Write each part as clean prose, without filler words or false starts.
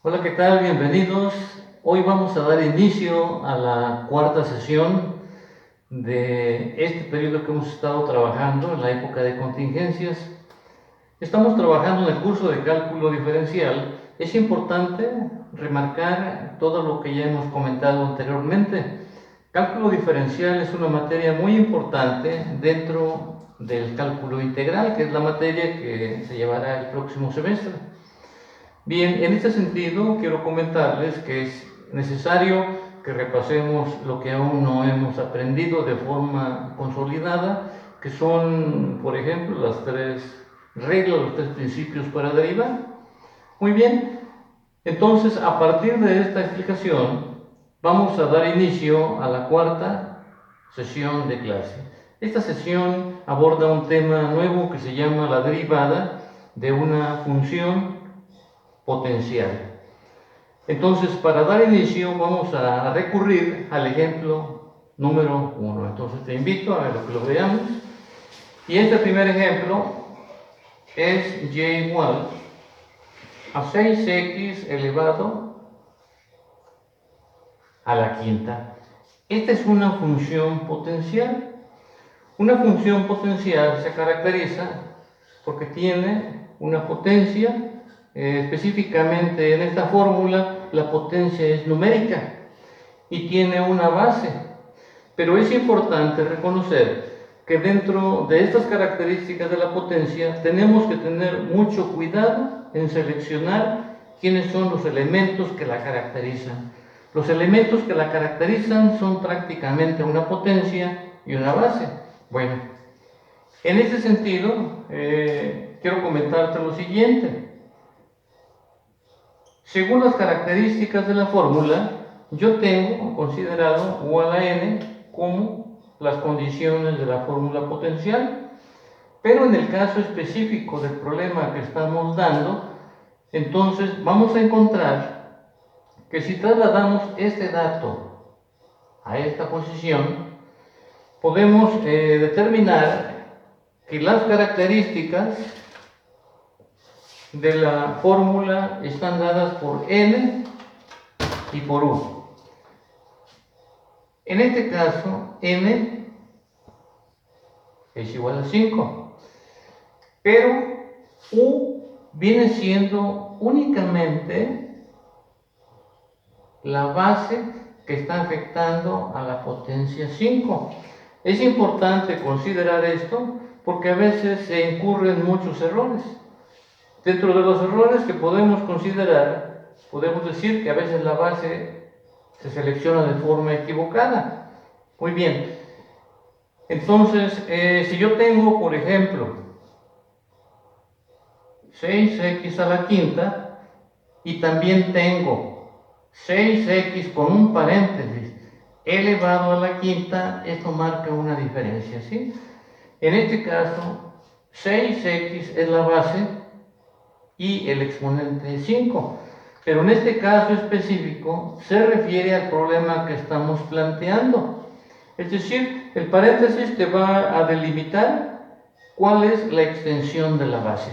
Hola, ¿qué tal? Bienvenidos. Hoy vamos a dar inicio a la cuarta sesión de este periodo que hemos estado trabajando en la época de contingencias. Estamos trabajando en el curso de cálculo diferencial. Es importante remarcar todo lo que ya hemos comentado anteriormente. Cálculo diferencial es una materia muy importante dentro del cálculo integral, que es la materia que se llevará el próximo semestre. Bien, en este sentido quiero comentarles que es necesario que repasemos lo que aún no hemos aprendido de forma consolidada, que son, por ejemplo, las tres reglas, los tres principios para derivar. Muy bien, entonces a partir de esta explicación vamos a dar inicio a la cuarta sesión de clase. Esta sesión aborda un tema nuevo que se llama la derivada de una función potencial. Entonces, para dar inicio vamos a recurrir al ejemplo número 1. Entonces te invito a que lo veamos. Y este primer ejemplo es y igual a 6x elevado a la quinta. Esta es una función potencial. Una función potencial se caracteriza porque tiene una potencia. Específicamente en esta fórmula la potencia es numérica y tiene una base, pero es importante reconocer que dentro de estas características de la potencia tenemos que tener mucho cuidado en seleccionar quiénes son los elementos que la caracterizan. Los elementos que la caracterizan son prácticamente una potencia y una base. Bueno, en este sentido quiero comentarte lo siguiente. Según las características de la fórmula, yo tengo considerado U a la n como las condiciones de la fórmula potencial, pero en el caso específico del problema que estamos dando, entonces vamos a encontrar que si trasladamos este dato a esta posición, podemos determinar que las características de la fórmula están dadas por n y por u. En este caso, n es igual a 5, pero u viene siendo únicamente la base que está afectando a la potencia 5. Es importante considerar esto porque a veces se incurren muchos errores. Dentro de los errores que podemos considerar, podemos decir que a veces la base se selecciona de forma equivocada. Muy bien, entonces si yo tengo, por ejemplo, 6x a la quinta y también tengo 6x con un paréntesis elevado a la quinta, esto marca una diferencia, ¿sí? En este caso, 6x es la base y el exponente es 5. Pero en este caso específico se refiere al problema que estamos planteando. Es decir, el paréntesis te va a delimitar cuál es la extensión de la base.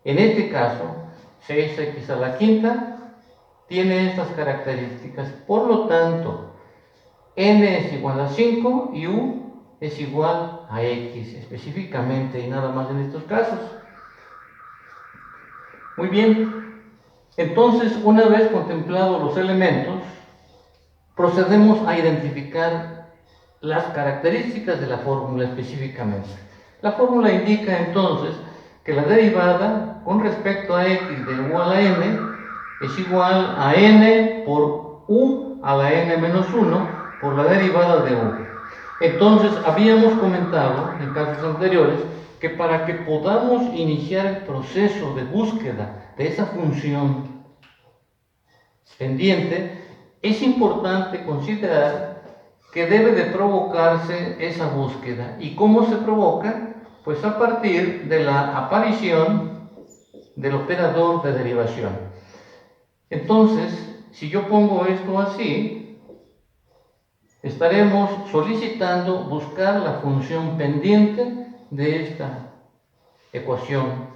En este caso, 6x a la quinta tiene estas características. Por lo tanto, n es igual a 5 y u es igual a x específicamente y nada más en estos casos. Muy bien, entonces una vez contemplados los elementos, procedemos a identificar las características de la fórmula específicamente. La fórmula indica entonces que la derivada con respecto a x de u a la n es igual a n por u a la n menos 1 por la derivada de u. Entonces habíamos comentado en casos anteriores que para que podamos iniciar el proceso de búsqueda de esa función pendiente, es importante considerar que debe de provocarse esa búsqueda. ¿Y cómo se provoca? Pues a partir de la aparición del operador de derivación. Entonces, si yo pongo esto así, estaremos solicitando buscar la función pendiente de esta ecuación.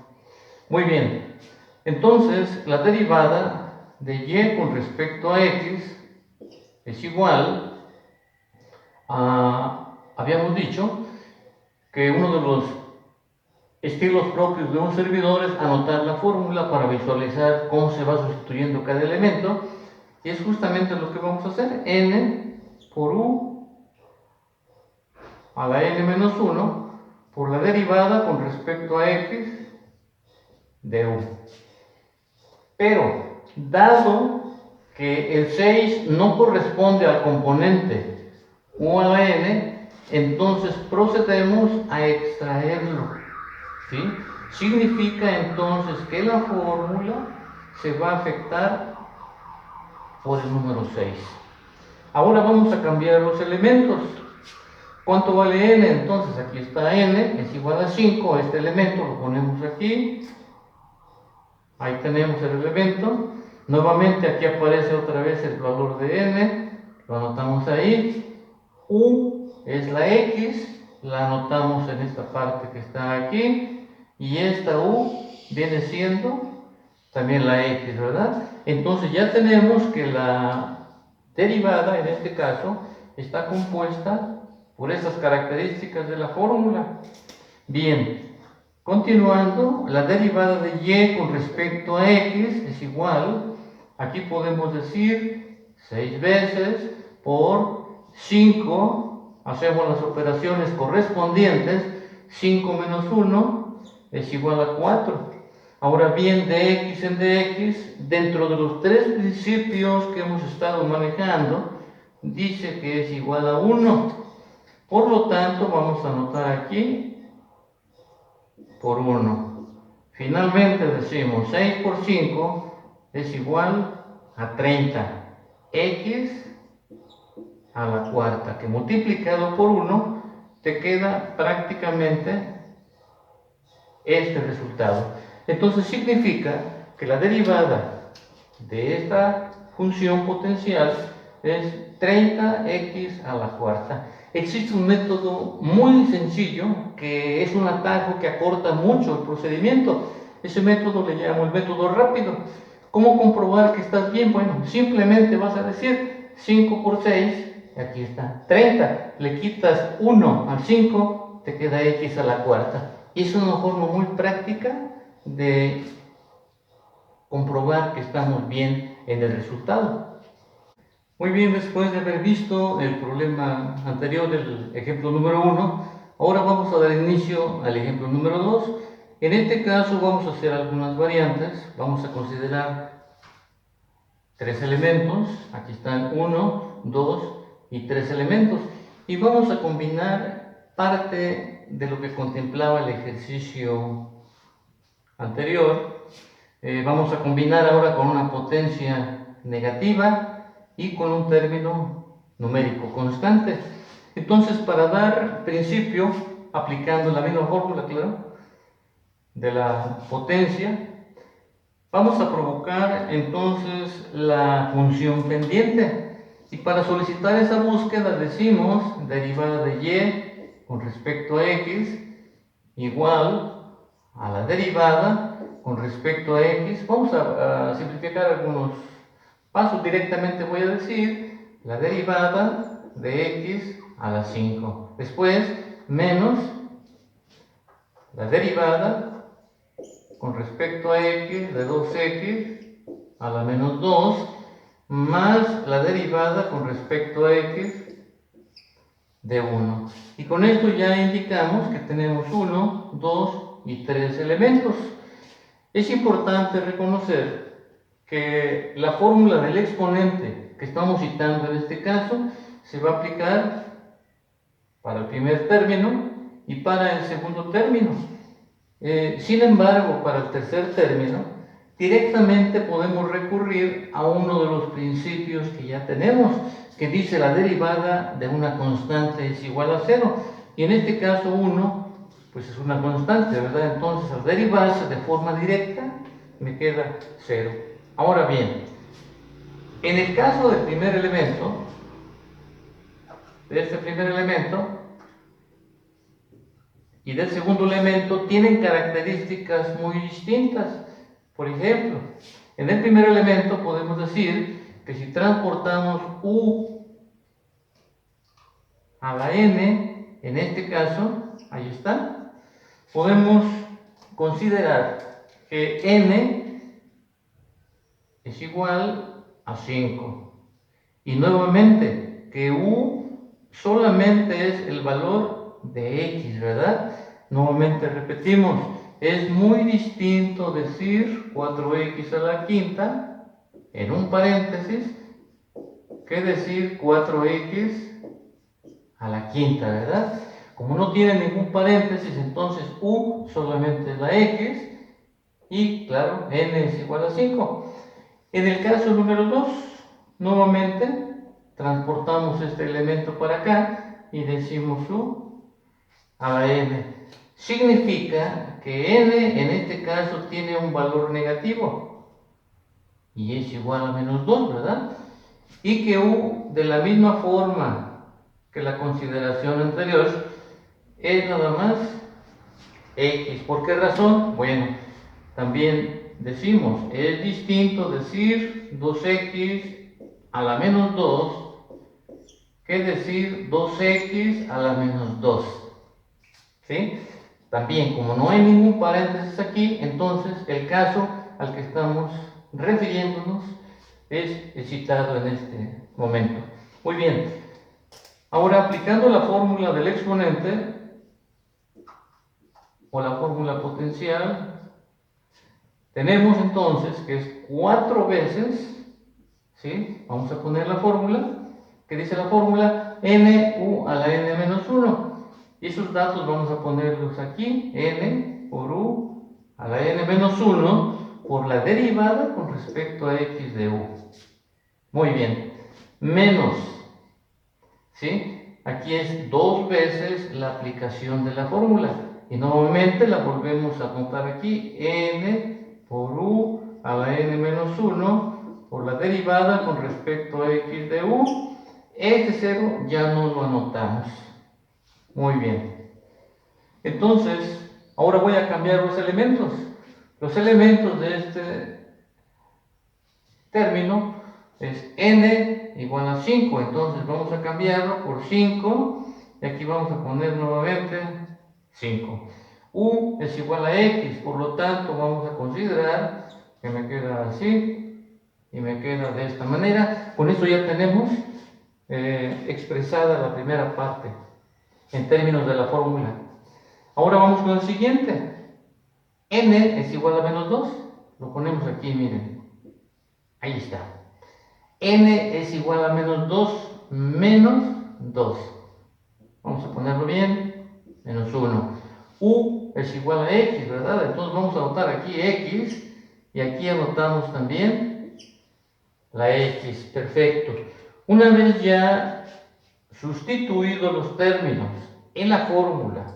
Muy bien, entonces la derivada de y con respecto a x es igual a, habíamos dicho que uno de los estilos propios de un servidor es anotar la fórmula para visualizar cómo se va sustituyendo cada elemento, y es justamente lo que vamos a hacer. N por u a la n menos 1 por la derivada con respecto a x de u. Pero, dado que el 6 no corresponde al componente u a la n, entonces procedemos a extraerlo, ¿sí? Significa entonces que la fórmula se va a afectar por el número 6. Ahora vamos a cambiar los elementos. ¿Cuánto vale n? Entonces aquí está n, es igual a 5, este elemento lo ponemos aquí. Ahí tenemos el elemento. Nuevamente aquí aparece otra vez el valor de n, lo anotamos ahí. U es la x, la anotamos en esta parte que está aquí. Y esta u viene siendo también la x, ¿verdad? Entonces ya tenemos que la derivada, en este caso, está compuesta por estas características de la fórmula. Bien, continuando, la derivada de y con respecto a x es igual, aquí podemos decir 6 veces por 5, hacemos las operaciones correspondientes, 5 menos 1 es igual a 4. Ahora bien, de x en dx, dentro de los tres principios que hemos estado manejando, dice que es igual a 1. Por lo tanto, vamos a anotar aquí por 1. Finalmente decimos 6 por 5 es igual a 30. X a la cuarta, que multiplicado por 1 te queda prácticamente este resultado. Entonces significa que la derivada de esta función potencial es 30x a la cuarta. Existe un método muy sencillo que es un atajo que acorta mucho el procedimiento. Ese método le llamo el método rápido. ¿Cómo comprobar que estás bien? Bueno, simplemente vas a decir 5 por 6, aquí está, 30. Le quitas 1 al 5, te queda x a la cuarta. Y es una forma muy práctica de comprobar que estamos bien en el resultado. Muy bien, después de haber visto el problema anterior del ejemplo número 1, ahora vamos a dar inicio al ejemplo número 2. En este caso vamos a hacer algunas variantes. Vamos a considerar 3 elementos. Aquí están 1, 2 y 3 elementos. Y vamos a combinar parte de lo que contemplaba el ejercicio anterior. Vamos a combinar ahora con una potencia negativa y con un término numérico constante. Entonces, para dar principio, aplicando la misma fórmula, claro, de la potencia, vamos a provocar entonces la función pendiente. Y para solicitar esa búsqueda decimos derivada de y con respecto a x igual a la derivada con respecto a x. Vamos a simplificar algunos pasos. Directamente voy a decir la derivada de x a la 5. Después, menos la derivada con respecto a x de 2x a la menos 2, más la derivada con respecto a x de 1. Y con esto ya indicamos que tenemos 1, 2 y 3 elementos. Es importante reconocer que la fórmula del exponente que estamos citando en este caso se va a aplicar para el primer término y para el segundo término. Sin embargo, para el tercer término, directamente podemos recurrir a uno de los principios que ya tenemos, que dice la derivada de una constante es igual a 0. Y en este caso 1, pues es una constante, ¿verdad? Entonces al derivarse de forma directa, me queda 0. Ahora bien, en el caso del primer elemento, de este primer elemento, y del segundo elemento tienen características muy distintas. Por ejemplo, En el primer elemento podemos decir que si transportamos u a la n, en este caso, ahí está, podemos considerar que n es igual a 5. Y nuevamente, que u solamente es el valor de x, ¿verdad? Nuevamente repetimos, es muy distinto decir 4x a la quinta, en un paréntesis, que decir 4x a la quinta, ¿verdad? Como no tiene ningún paréntesis, entonces u solamente es la x, y claro, n es igual a 5. En el caso número 2, nuevamente transportamos este elemento para acá y decimos u a la n. Significa que n en este caso tiene un valor negativo y es igual a menos 2, ¿verdad? Y que u, de la misma forma que la consideración anterior, es nada más x. ¿Por qué razón? Bueno, también decimos, es distinto decir 2x a la menos 2 que decir 2x a la menos 2. ¿Sí? También, como no hay ningún paréntesis aquí, entonces el caso al que estamos refiriéndonos es citado en este momento. Muy bien. Ahora, aplicando la fórmula del exponente o la fórmula potencial, tenemos entonces que es 4 veces, ¿sí? Vamos a poner la fórmula, que dice la fórmula nu a la n menos 1. Y esos datos vamos a ponerlos aquí, n por u a la n menos 1 por la derivada con respecto a x de u. Muy bien, menos, ¿sí? Aquí es 2 veces la aplicación de la fórmula. Y nuevamente la volvemos a anotar aquí, n por u a la n menos 1 por la derivada con respecto a x de u. Este 0 ya no lo anotamos. Muy bien. Entonces, ahora voy a cambiar los elementos. Los elementos de este término es n igual a 5. Entonces vamos a cambiarlo por 5. Y aquí vamos a poner nuevamente 5. U es igual a x. Por lo tanto, vamos a considerar que me queda así. Y me queda de esta manera. Con esto ya tenemos expresada la primera parte en términos de la fórmula. Ahora vamos con el siguiente. N es igual a menos 2. Lo ponemos aquí, miren. Ahí está. N es igual a menos 2 menos 2. Vamos a ponerlo bien. Menos 1. U es igual a x, ¿verdad? Entonces vamos a anotar aquí x. Y aquí anotamos también la x. Perfecto. Una vez ya sustituidos los términos en la fórmula,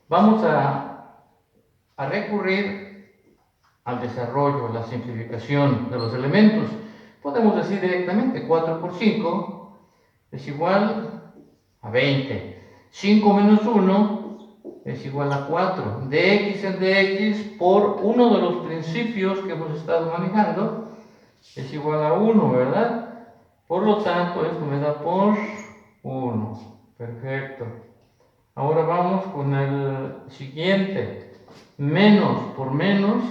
vamos a recurrir al desarrollo, a la simplificación de los elementos. Podemos decir directamente 4 por 5 es igual a 20. 5 menos 1 es igual a 4. Dx en dx por uno de los principios que hemos estado manejando es igual a 1, ¿verdad? Por lo tanto, esto me da por 1. Perfecto. Ahora vamos con el siguiente. Menos por menos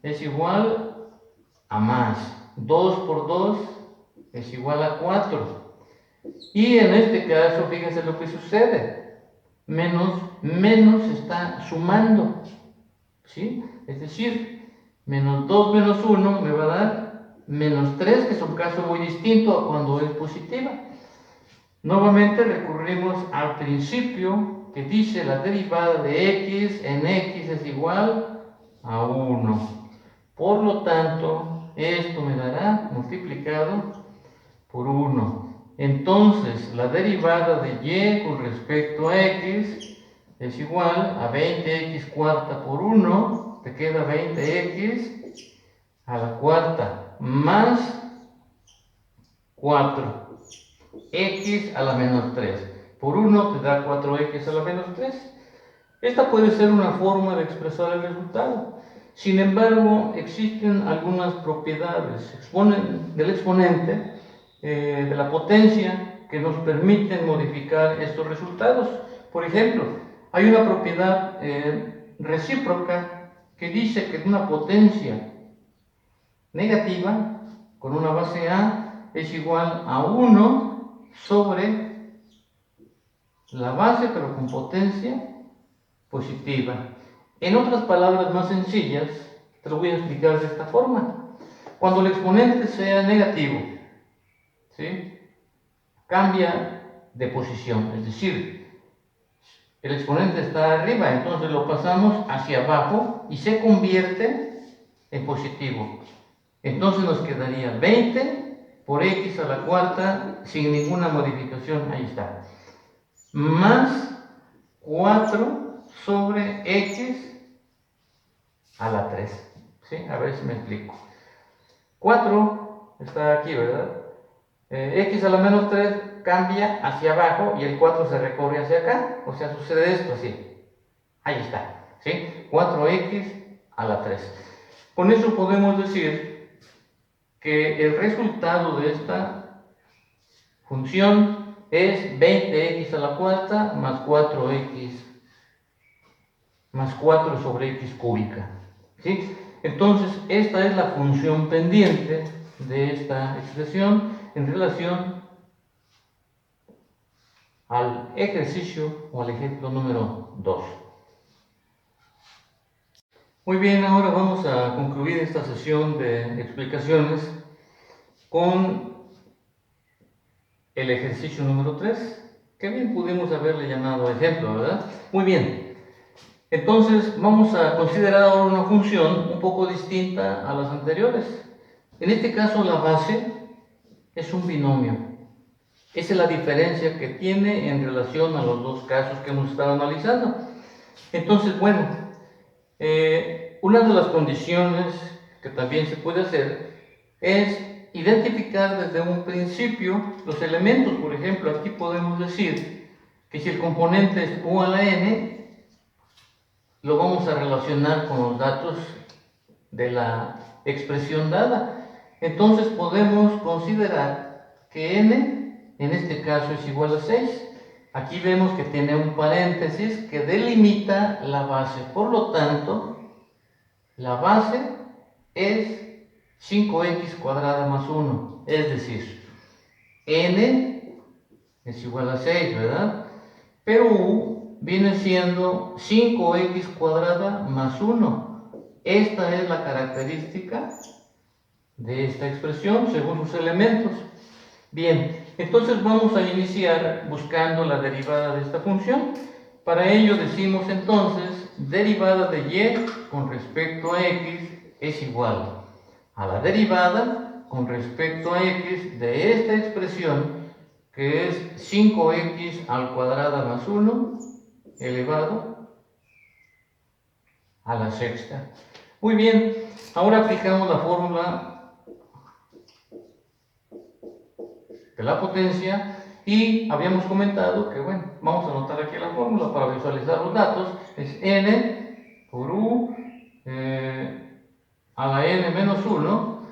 es igual a más. 2 por 2 es igual a 4. Y en este caso, fíjense lo que sucede. Menos está sumando. ¿Sí? Es decir, menos 2 menos 1 me va a dar menos 3, que es un caso muy distinto a cuando es positiva. Nuevamente recurrimos al principio que dice la derivada de x en x es igual a 1. Por lo tanto, esto me dará multiplicado por 1. Entonces, la derivada de y con respecto a x es igual a 20x cuarta por 1. Te queda 20x a la cuarta más 4. X a la menos 3. Por 1 te da 4x a la menos 3. Esta puede ser una forma de expresar el resultado. Sin embargo, existen algunas propiedades del exponente, de la potencia, que nos permiten modificar estos resultados. Por ejemplo, hay una propiedad recíproca que dice que una potencia negativa con una base A es igual a 1 sobre la base, pero con potencia positiva. En otras palabras más sencillas, te lo voy a explicar de esta forma. Cuando el exponente sea negativo, ¿sí?, cambia de posición, es decir, el exponente está arriba, entonces lo pasamos hacia abajo y se convierte en positivo. Entonces nos quedaría 20 por x a la cuarta sin ninguna modificación, ahí está, más 4 sobre x a la 3. ¿Sí? A ver si me explico. 4 está aquí, ¿verdad? X a la menos 3 cambia hacia abajo y el 4 se recorre hacia acá. O sea, sucede esto así. Ahí está. ¿Sí? 4x a la 3. Con eso podemos decir que el resultado de esta función es 20x a la cuarta más 4x más 4 sobre x cúbica. ¿Sí? Entonces, esta es la función pendiente de esta expresión en relación al ejercicio o al ejemplo número 2. Muy bien, ahora vamos a concluir esta sesión de explicaciones con el ejercicio número 3, que bien pudimos haberle llamado ejemplo, ¿verdad? Muy bien. Entonces vamos a considerar ahora una función un poco distinta a las anteriores. En este caso la base es un binomio. Esa es la diferencia que tiene en relación a los dos casos que hemos estado analizando. Entonces, bueno, una de las condiciones que también se puede hacer es identificar desde un principio los elementos. Por ejemplo, aquí podemos decir que si el componente es u a la n, lo vamos a relacionar con los datos de la expresión dada. Entonces podemos considerar que n, en este caso, es igual a 6. Aquí vemos que tiene un paréntesis que delimita la base. Por lo tanto, la base es 5x cuadrada más 1. Es decir, n es igual a 6, ¿verdad? Pero u viene siendo 5x cuadrada más 1. Esta es la característica de esta expresión según sus elementos. Bien, entonces vamos a iniciar buscando la derivada de esta función. Para ello decimos entonces, derivada de y con respecto a x es igual a la derivada con respecto a x de esta expresión, que es 5x al cuadrado más 1 elevado a la sexta. Muy bien, ahora aplicamos la fórmula de la potencia y habíamos comentado que, bueno, vamos a anotar aquí la fórmula para visualizar los datos. Es n por u a la n menos 1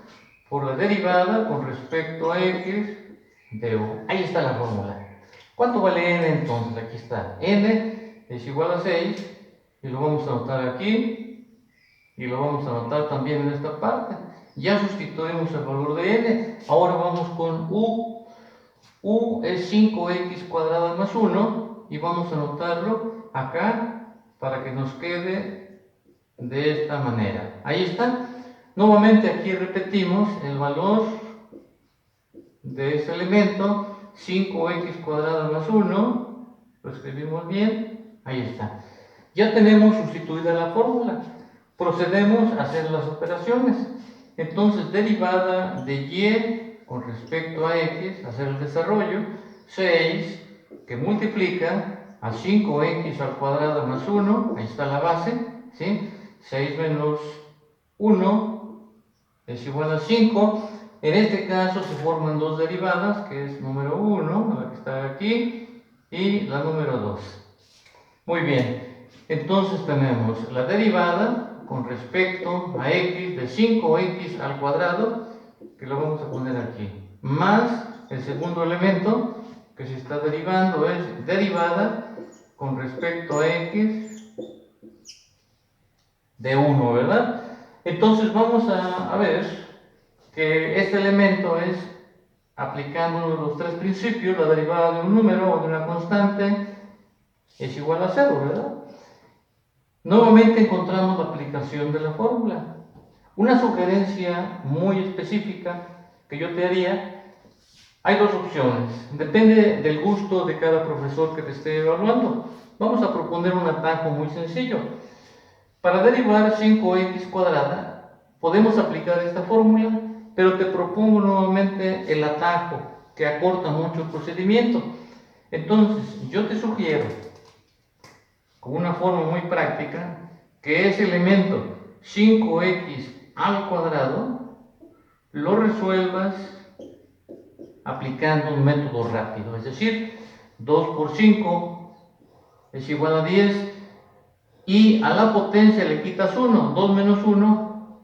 por la derivada con respecto a x de u. Ahí está la fórmula. ¿Cuánto vale n entonces? Aquí está. N es igual a 6 y lo vamos a anotar aquí y lo vamos a anotar también en esta parte. Ya sustituimos el valor de n. Ahora vamos con u. U es 5x cuadrada más 1 y vamos a anotarlo acá para que nos quede de esta manera. Ahí está. Nuevamente aquí repetimos el valor de este elemento, 5x cuadrada más 1, lo escribimos bien, ahí está. Ya tenemos sustituida la fórmula, procedemos a hacer las operaciones. Entonces, derivada de y con respecto a x, hacer el desarrollo, 6 que multiplica a 5x al cuadrado más 1, ahí está la base, ¿sí? 6 menos 1 es igual a 5. En este caso se forman dos derivadas, que es número 1, la que está aquí, y la número 2. Muy bien, entonces tenemos la derivada con respecto a x de 5x al cuadrado, que lo vamos a poner aquí, más el segundo elemento que se está derivando es derivada con respecto a x de 1, ¿verdad? Entonces vamos a ver que este elemento es aplicando uno de los tres principios, la derivada de un número o de una constante es igual a 0, ¿verdad? Nuevamente encontramos la aplicación de la fórmula. Una sugerencia muy específica que yo te haría, hay dos opciones, depende del gusto de cada profesor que te esté evaluando. Vamos a proponer un atajo muy sencillo. Para derivar 5x cuadrada, podemos aplicar esta fórmula, pero te propongo nuevamente el atajo, que acorta mucho el procedimiento. Entonces, yo te sugiero, con una forma muy práctica, que ese elemento 5x al cuadrado lo resuelvas aplicando un método rápido, es decir, 2 por 5 es igual a 10 y a la potencia le quitas 1, 2 menos 1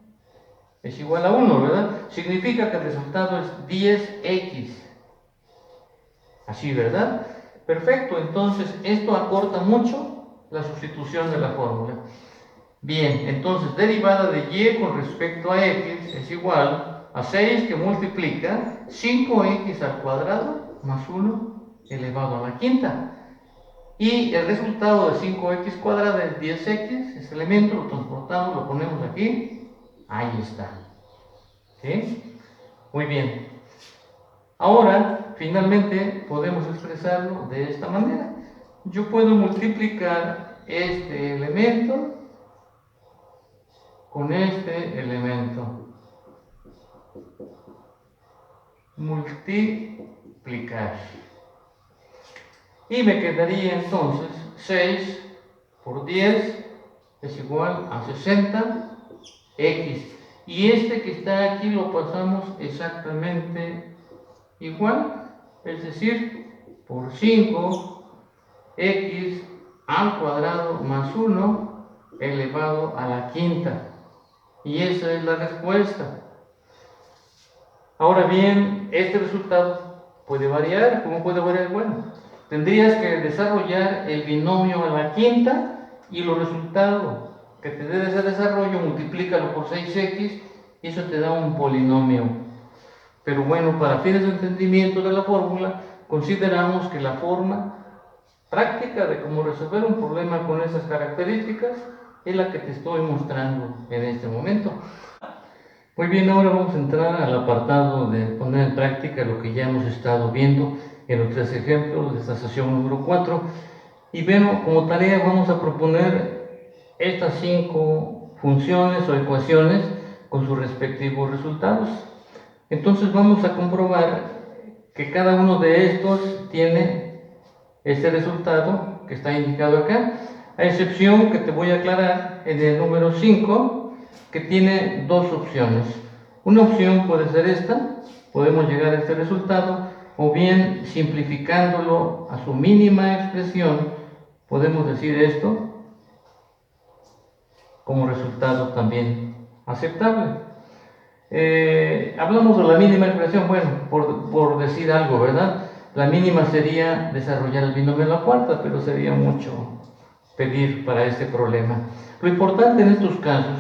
es igual a 1, ¿verdad? Significa que el resultado es 10x, así, ¿verdad? Perfecto, entonces esto acorta mucho la sustitución de la fórmula. Bien, entonces derivada de y con respecto a x es igual a 6 que multiplica 5x al cuadrado más 1 elevado a la quinta. Y el resultado de 5x cuadrada es 10x, ese elemento lo transportamos, lo ponemos aquí, ahí está. ¿Sí? Muy bien. Ahora, finalmente, podemos expresarlo de esta manera. Yo puedo multiplicar este elemento con este elemento. Multiplicar. Y me quedaría entonces 6 por 10 es igual a 60x. Y este que está aquí lo pasamos exactamente igual, es decir, por 5x al cuadrado más 1 elevado a la quinta. Y esa es la respuesta. Ahora bien, este resultado puede variar. ¿Cómo puede variar? Bueno, tendrías que desarrollar el binomio a la quinta y los resultados que te dé ese desarrollo, multiplícalo por 6x y eso te da un polinomio. Pero bueno, para fines de entendimiento de la fórmula, consideramos que la forma práctica de cómo resolver un problema con esas características es la que te estoy mostrando en este momento. Muy bien, ahora vamos a entrar al apartado de poner en práctica lo que ya hemos estado viendo en los tres ejemplos de esta sesión número 4. Y bueno, como tarea vamos a proponer estas 5 funciones o ecuaciones con sus respectivos resultados. Entonces vamos a comprobar que cada uno de estos tiene este resultado que está indicado acá, a excepción que te voy a aclarar en el número 5, que tiene dos opciones. Una opción puede ser esta, podemos llegar a este resultado, o bien simplificándolo a su mínima expresión, podemos decir esto como resultado también aceptable. Hablamos de la mínima expresión, bueno, por decir algo, ¿verdad? La mínima sería desarrollar el binomio en la cuarta, pero sería mucho pedir para este problema. Lo importante en estos casos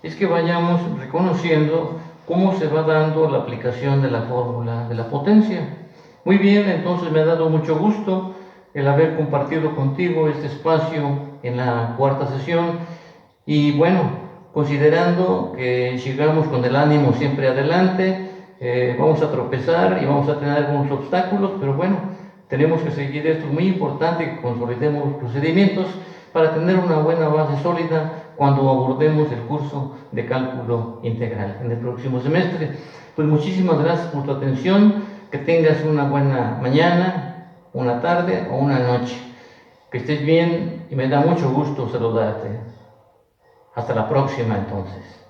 es que vayamos reconociendo cómo se va dando la aplicación de la fórmula de la potencia. Muy bien, entonces me ha dado mucho gusto el haber compartido contigo este espacio en la cuarta sesión y bueno, considerando que sigamos con el ánimo siempre adelante, vamos a tropezar y vamos a tener algunos obstáculos, pero bueno, tenemos que seguir esto. Es muy importante que consolidemos los procedimientos para tener una buena base sólida cuando abordemos el curso de cálculo integral en el próximo semestre. Pues muchísimas gracias por tu atención, que tengas una buena mañana, una tarde o una noche. Que estés bien y me da mucho gusto saludarte. Hasta la próxima entonces.